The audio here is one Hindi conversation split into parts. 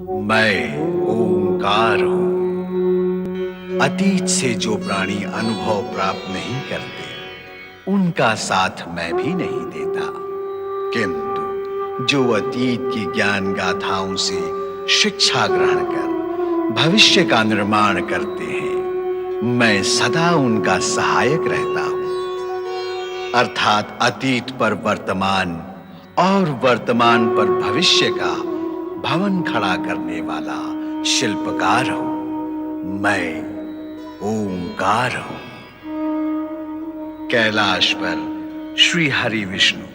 मैं ओंकार हूं। अतीत से जो प्राणी अनुभव प्राप्त नहीं करते, उनका साथ मैं भी नहीं देता। किंतु जो अतीत की ज्ञान गाथाओं से शिक्षा ग्रहण कर भविष्य का निर्माण करते हैं, मैं सदा उनका सहायक रहता हूं। अर्थात अतीत पर वर्तमान और वर्तमान पर भविष्य का भवन खड़ा करने वाला शिल्पकार हूं। मैं ओंकार हूं। कैलाश पर श्री हरि विष्णु,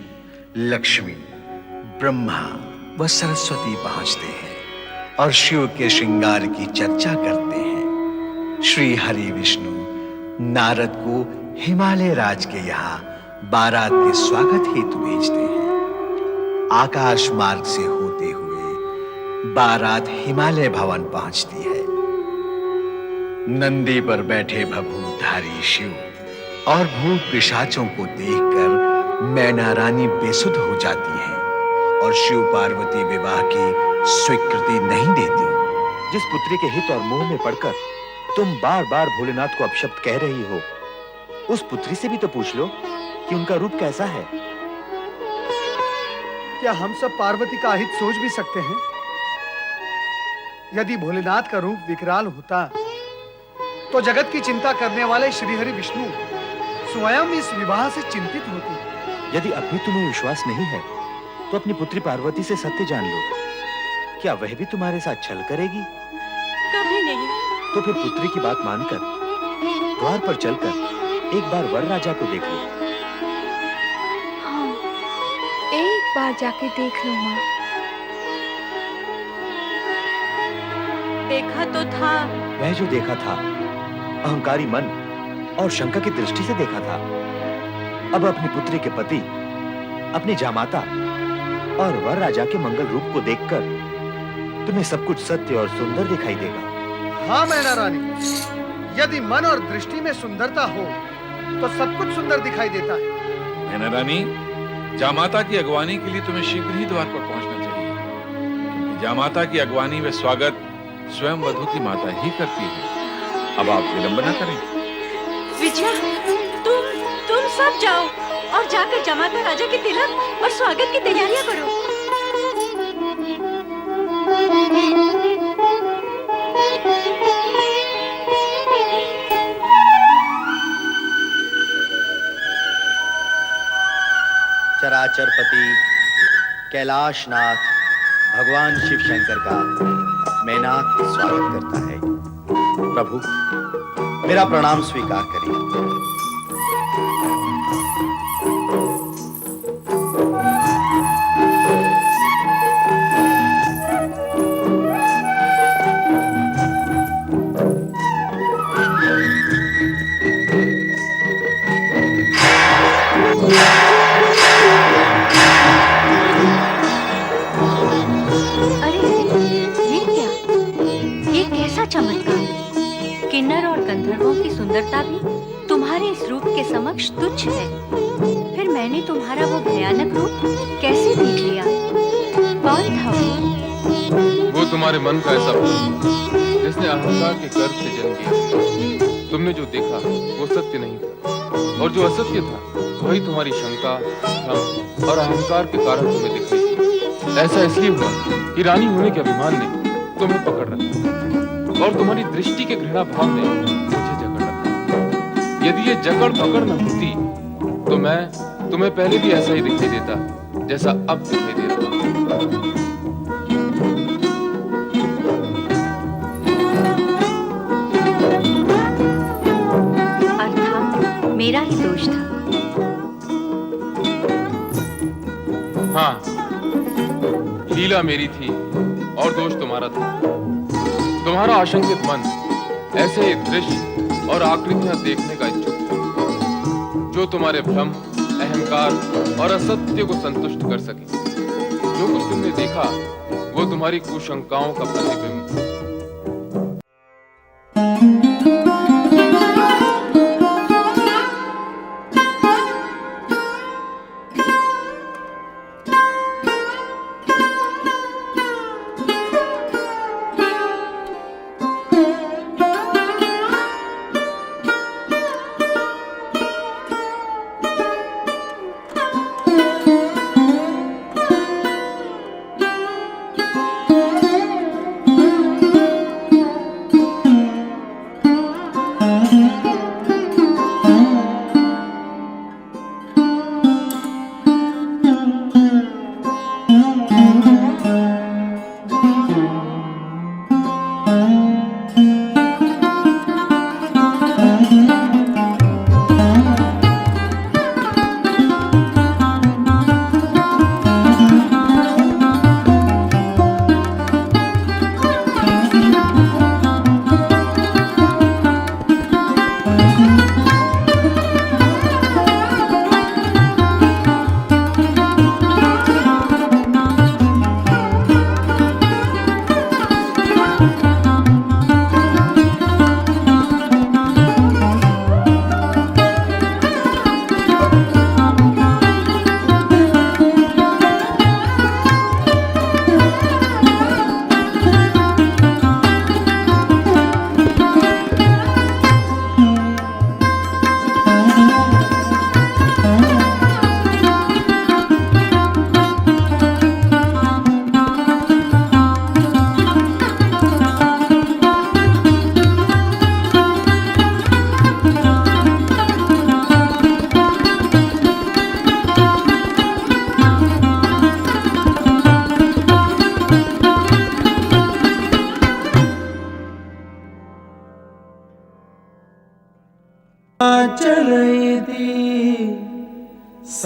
लक्ष्मी, ब्रह्मा व सरस्वती पहुंचते हैं और शिव के श्रृंगार की चर्चा करते हैं। श्री हरि विष्णु नारद को हिमालय राज के यहाँ बारात के स्वागत हेतु भेजते हैं। आकाश मार्ग से होते हुए बारात हिमालय भवन पहुंचती है। नंदी पर बैठे भभूतधारी शिव और भूत पिशाचों को देखकर मैना रानी बेसुध हो जाती हैं और शिव पार्वती विवाह की स्वीकृति नहीं देती। जिस पुत्री के हित और मोह में पड़कर तुम बार बार भोलेनाथ को अपशब्द कह रही हो, उस पुत्री से भी तो पूछ लो कि उनका रूप कैसा है। क्या हम सब पार्वती का हित सोच भी सकते हैं? यदि भोलेनाथ का रूप विकराल होता तो जगत की चिंता करने वाले श्रीहरि विष्णु स्वयं इस विवाह से चिंतित होते। यदि अब भी तुम्हें विश्वास नहीं है तो अपनी पुत्री पार्वती से सत्य जान लो। क्या वह भी तुम्हारे साथ छल करेगी? कभी नहीं। तो फिर पुत्री की बात मानकर द्वार पर चलकर एक बार वर राजा को देख लो। हाँ, एक बार जाके देख लो माँ। देखा तो था। वह जो देखा था अहंकारी मन और शंका की दृष्टि से देखा था। अब अपनी पुत्री के पति, अपनी जामाता और वर राजा के मंगल रूप को देखकर तुम्हें सब कुछ सत्य और सुंदर दिखाई देगा। हाँ मैना रानी, यदि मन और दृष्टि में सुंदरता हो तो सब कुछ सुंदर दिखाई देता है। मैना रानी, जामाता की अगवानी के लिए तुम्हें शीघ्र ही द्वार पर पहुंचना चाहिए, क्योंकि जामाता की अगवानी व स्वागत स्वयं वधू की माता ही करती है। अब आप विलंब न करें। विजया, तुम सब जाओ और जाकर जमाता राजा के तिलक और स्वागत की तैयारियां करो। चराचरपति कैलाशनाथ भगवान शिव शंकर का मैनाक स्वागत करता है। प्रभु, मेरा प्रणाम स्वीकार करिए। किन्नर और गंधर्वों की सुंदरता भी तुम्हारे इस रूप के समक्ष तुच्छ है। फिर मैंने तुम्हारा वो भयानक रूप कैसे देख लिया? कौन था वो तुम्हारे मन का ऐसा भ्रम जिसने अहंकार के गर्भ से जन्म लिया। तुमने जो देखा वो सत्य नहीं था, और जो असत्य था वही तुम्हारी शंका, भ्रम और अहंकार के कारण तुम्हें दिख रही थी। ऐसा इसलिए हुआ कि रानी होने के अभिमान ने तुम्हें पकड़ रखा और तुम्हारी दृष्टि के घृणा भाव ने मुझे जकड़ रखा। यदि ये जकड़ पकड़ न होती तो मैं तुम्हें पहले भी ऐसा ही दिखाई देता जैसा अब दिखाई दे रहा हूं। अर्थात मेरा ही दोष था। हाँ, लीला मेरी थी और दोष तुम्हारा था। तुम्हारा आशंकित मन ऐसे दृश्य और आकृतियां देखने का इच्छुक था जो तुम्हारे भ्रम, अहंकार और असत्य को संतुष्ट कर सके। जो कुछ तुमने देखा वो तुम्हारी कुशंकाओं का प्रतिबिंब था।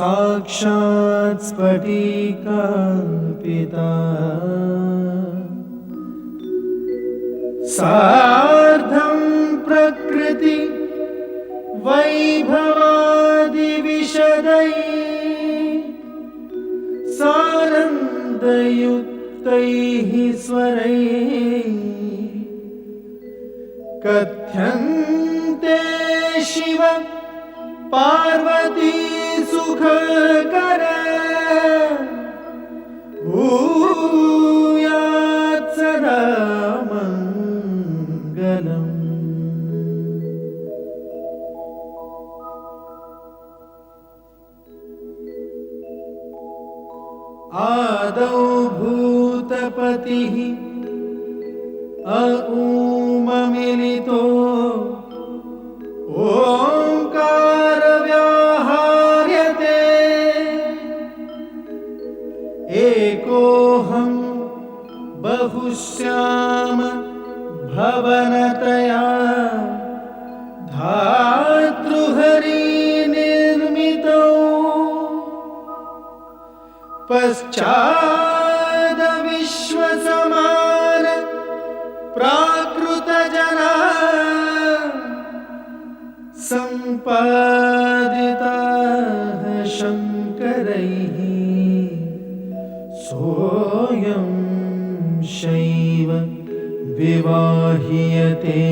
साक्षात् स्फटिकापिता सार्धं प्रकृति वैभवादिविशदै सानन्दयुक्तैः स्वरैः कथ्यन्ते शिव पार्वती सुखकर भूयात् सदा मङ्गलम्। आदौ भूतपतिः अऊममिलितो ओंकार व्याहार्यते एकोऽहं बहुश्याम भवनतया धातृहरि निर्मितो पश्चाद विश्वसमान प्राकृतजना सम्पादिताः शङ्करैः सोऽयं शैव विवाह्यते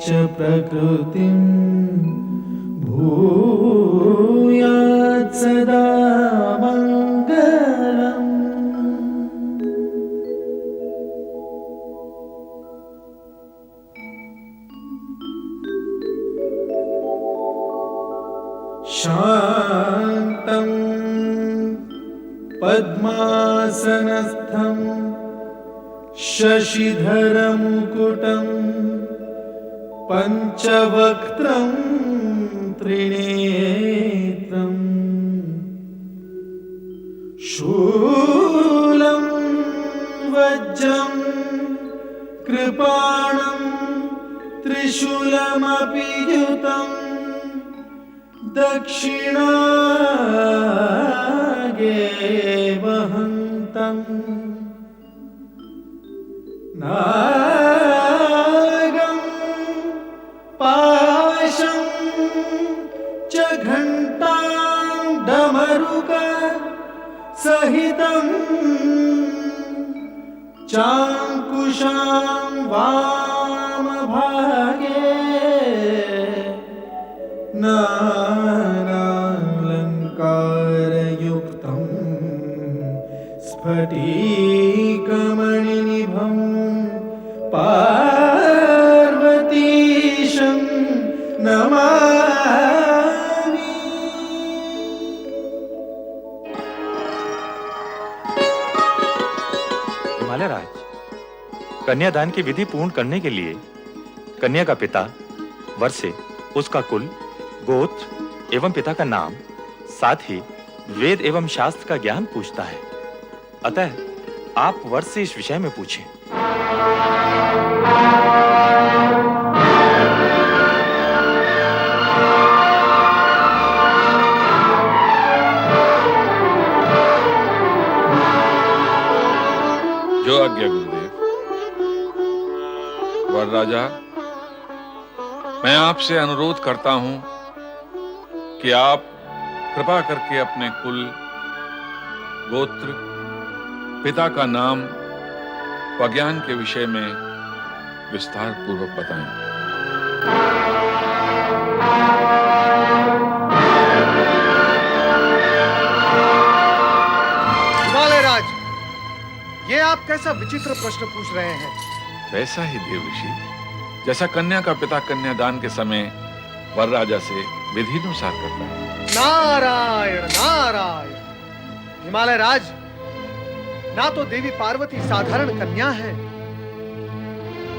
च प्रकृतिं भूयात् सदा मङ्गलम्। शान्तं पद्मासनस्थं शशिधरमुकुटं पञ्चवक्त्रं त्रिनेत्रं शूलं वज्रं कृपाणं त्रिशूलमपि युतम् दक्षिणागे वहन्तम् नागं पाशं च घण्टां डमरुक सहितं चाङ्कुशां वामभागे नानालङ्कारयुक्तं स्फटिकमणिनिभं पार्वतीशं नमामि। हिमालय राज, कन्यादान की विधि पूर्ण करने के लिए कन्या का पिता वर से उसका कुल, गोत्र एवं पिता का नाम, साथ ही वेद एवं शास्त्र का ज्ञान पूछता है। अतः आप वर से इस विषय में पूछें। जो आज्ञा गुरुदेव। वर राजा, मैं आपसे अनुरोध करता हूं कि आप कृपा करके अपने कुल, गोत्र, पिता का नाम व ज्ञान के विषय में विस्तार पूर्वक बताएं। हिमालय राज, ये आप कैसा विचित्र प्रश्न पूछ रहे हैं? वैसा ही देव ऋषि, जैसा कन्या का पिता कन्यादान के समय वर राजा से विधि अनुसार करता है। नारायण नारायण। हिमालय राज, ना तो देवी पार्वती साधारण कन्या है,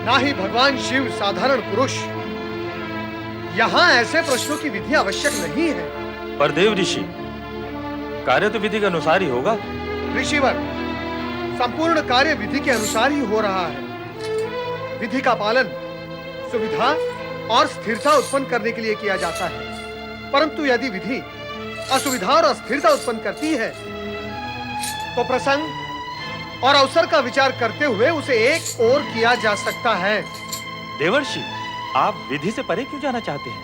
ना ही भगवान शिव साधारण पुरुष। यहाँ ऐसे प्रश्नों की विधि आवश्यक नहीं है। पर देव ऋषि, कार्य तो विधि के अनुसार ही होगा। ऋषिवर, संपूर्ण कार्य विधि के अनुसार ही हो रहा है। विधि का पालन सुविधा और स्थिरता उत्पन्न करने के लिए किया जाता है। परंतु यदि विधि असुविधा और अस्थिरता उत्पन्न करती है, तो प्रसंग और अवसर का विचार करते हुए उसे एक ओर किया जा सकता है। देवर्षि, आप विधि से परे क्यों जाना चाहते हैं?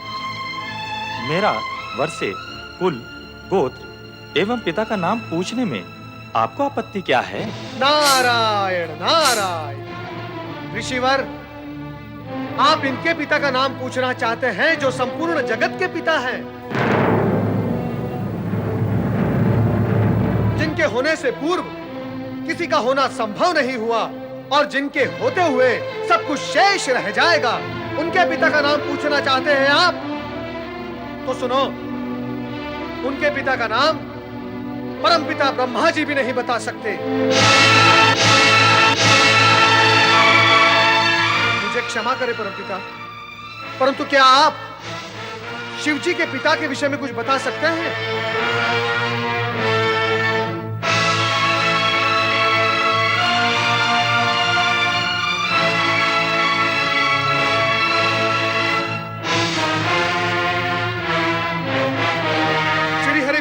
मेरा वर्षे, कुल, गोत्र एवं पिता का नाम पूछने में आपको आपत्ति क्या है? नारायण नारायण। ऋषिवर, आप इनके पिता का नाम पूछना चाहते हैं जो संपूर्ण जगत के पिता हैं, जिनके होने से पूर्व किसी का होना संभव नहीं हुआ और जिनके होते हुए सब कुछ शेष रह जाएगा, उनके पिता का नाम पूछना चाहते हैं आप? तो सुनो, उनके पिता का नाम परमपिता ब्रह्मा जी भी नहीं बता सकते। मुझे क्षमा करें परमपिता, परंतु क्या आप शिव जी के पिता के विषय में कुछ बता सकते हैं?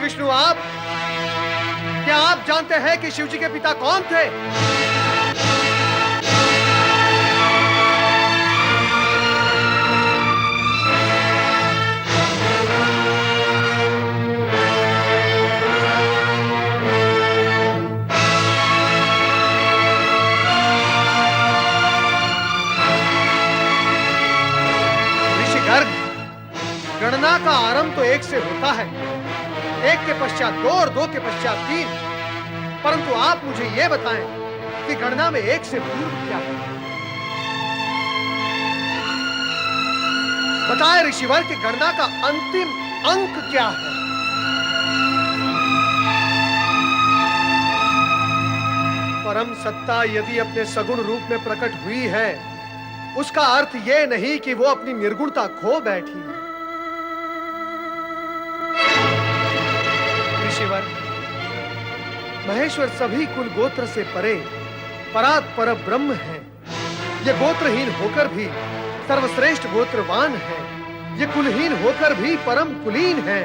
विष्णु, आप क्या आप जानते हैं कि शिव जी के पिता कौन थे? ऋषि गर्ग, गणना का आरंभ तो एक से होता है, एक के पश्चात दो और दो के पश्चात तीन, परंतु आप मुझे यह बताएं कि गणना में एक से पूर्व क्या है? बताएं ऋषिवर कि गणना का अंतिम अंक क्या है? परम सत्ता यदि अपने सगुण रूप में प्रकट हुई है, उसका अर्थ यह नहीं कि वो अपनी निर्गुणता खो बैठी है। महेश्वर सभी कुल गोत्र से परे परात पर ब्रह्म है। ये गोत्रहीन होकर भी सर्वश्रेष्ठ गोत्रवान है, ये कुलहीन होकर भी परम कुलीन है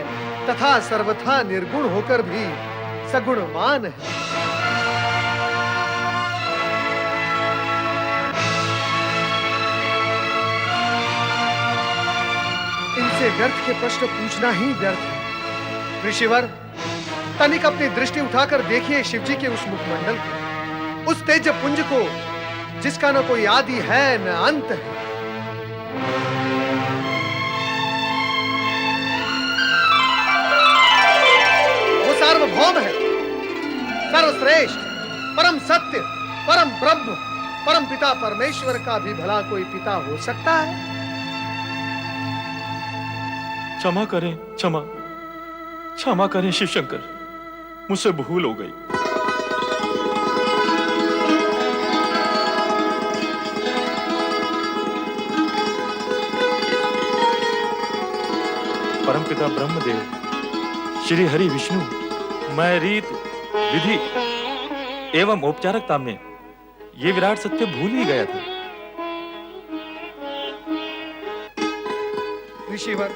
तथा सर्वथा निर्गुण होकर भी सगुणवान है। इनसे व्यर्थ के प्रश्न पूछना ही व्यर्थ है। ऋषिवर, तनिक अपनी दृष्टि उठाकर देखिए शिव जी के उस मुखमंडल को, उस तेज पुंज को जिसका न कोई आदि है न अंत है। वो सार्वभौम है, सर्वश्रेष्ठ, परम सत्य, परम ब्रह्म, परम पिता परमेश्वर का भी भला कोई पिता हो सकता है? क्षमा करें, क्षमा करें शिव शंकर, मुझसे भूल हो गई। परमपिता ब्रह्मदेव, श्री हरि विष्णु, मैं रीत, विधि एवं औपचारिकता में ये विराट सत्य भूल ही गया था। ऋषिवर,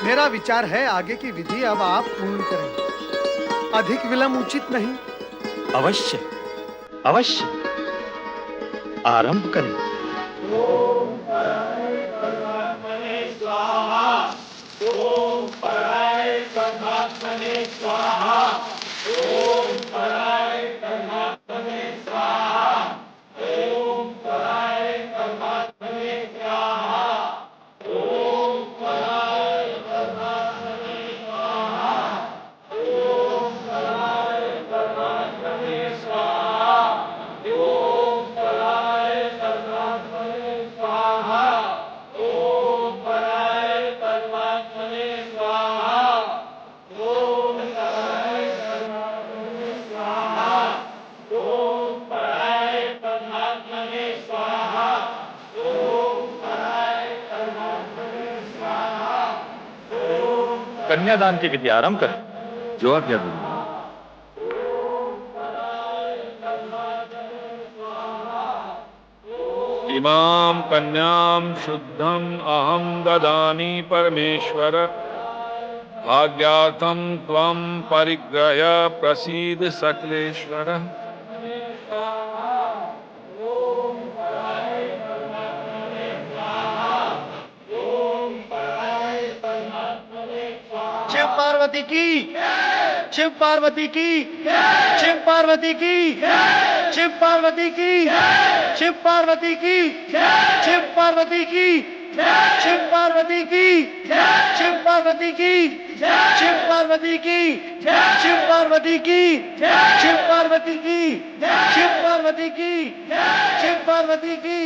मेरा विचार है आगे की विधि अब आप पूर्ण करें, अधिक विलंब उचित नहीं। अवश्य अवश्य, आरंभ करें। ओम पराय परमात्मने स्वाहा, ओम पराय परमात्मने स्वाहा, ओम पराय परमात्मने स्वाहा, ओम पराय परमात्मने स्वाहा, ओम पराय परमात्मने स्वाहा, ओम पराय परमात्मने स्वाहा, ओम पराय परमात्मने स्वाहा, ओम पराय परमात्मने स्वाहा, ओम पराय परमात्मने स्वाहा, ओम पराय परमात्मने स्वाहा, ओम पराय परमात्मने स्वाहा, ओम। कन्यादान की विधि आरंभ करें। जो आज्ञा दूंगा। इमां कन्यां शुद्धं अहं ददामि परमेश्वर, भाग्यार्थम त्वं परिग्रह्य प्रसीद सकलेश्वर। शिव पार्वती की, शिव पार्वती की, शिव पार्वती की, शिव पार्वती की, शिव पार्वती की, शिव पार्वती की, शिव पार्वती की, शिव पार्वती की, शिव पार्वती की, शिव पार्वती की, शिव पार्वती की, शिव पार्वती की, शिव पार्वती की।